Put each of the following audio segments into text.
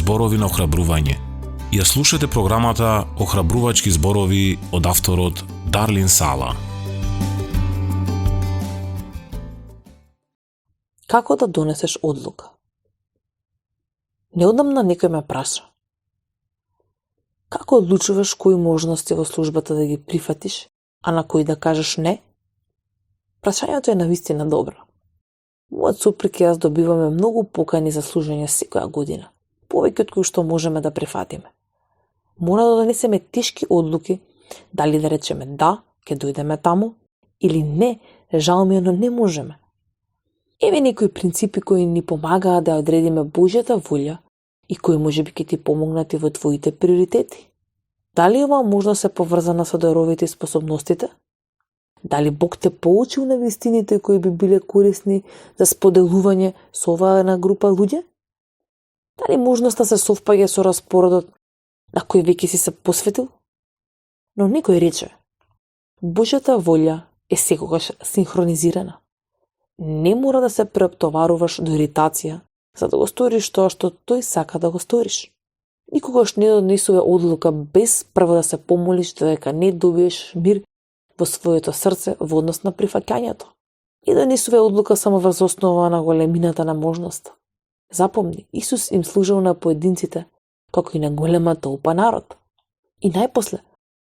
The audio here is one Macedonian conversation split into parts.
зборови на охрабрување. Ја слушате програмата Охрабрувачки зборови од авторот Дарлин Сала. Како да донесеш одлука? Неодамна некој ме праша: како одлучуваш кои можности во службата да ги прифатиш, а на кои да кажеш не? Прашањето е навистина добро. Мојот супруг и јас добиваме многу покани за служење секоја година, повеќе од кои што можеме да прифатиме. Мора да донесеме тешки одлуки, дали да речеме да, ќе дојдеме таму, или не, жал ми е, но не можеме. Еве некои принципи кои ни помагаат да одредиме Божјата волја и кои можеби ќе ти помогнат и во твоите приоритети. Дали ова можно се поврзана со даровите и способностите? Дали Бог те поучил на вистините кои би биле корисни за споделување со оваа една група луѓе? Дали можноста се совпаѓа со распоредот на кој веќе си се посветил? Но некој рече: Божјата волја е секогаш синхронизирана. Не мора да се преоптоваруваш до иритација за да го сториш тоа што тој сака да го сториш. Никогаш не донесува одлука без прво да се помолиш додека не добиеш мир во своето срце во однос на прифаќањето. Не донесува одлука само врз основа на големината на можност. Запомни, Исус им служил на поединците, како и на голема толпа народ. И најпосле,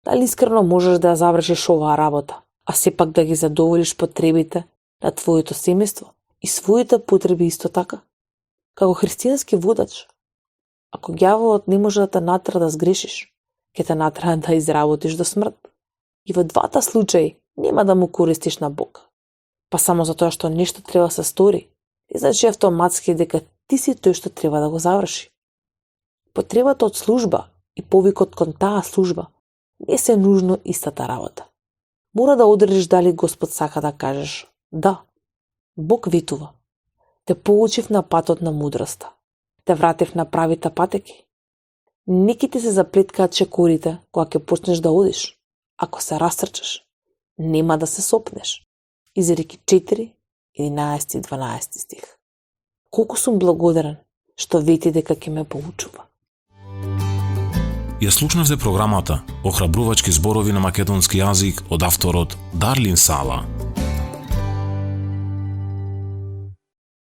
дали искрено можеш да ја завршиш оваа работа, а сепак да ги задоволиш потребите на твоето семејство и своите потреби исто така? Како христијански водач, ако ѓаволот не може да те натера да сгрешиш, ќе те натера да изработиш до смрт. И во двата случаи нема да му користиш на Бог. Па само затоа што нешто треба да се стори, не значи автоматски дека ти си тој што треба да го заврши. Потребата од служба и повикот кон таа служба не се нужно истата работа. Мора да одржиш дали Господ сака да кажеш да. Бог ветува: те поучив на патот на мудроста, те вратив на правите патеки. Не ќе ти се заплеткаат чекорите кога ќе почнеш да одиш. Ако се растрчаш, нема да се сопнеш. Изреки 4, 11 и 12 стих. Колку сум благодарен што вети дека ќе ме поучува. Ја слушнавте програмата Охрабрувачки зборови на македонски јазик од авторот Дарлин Сала.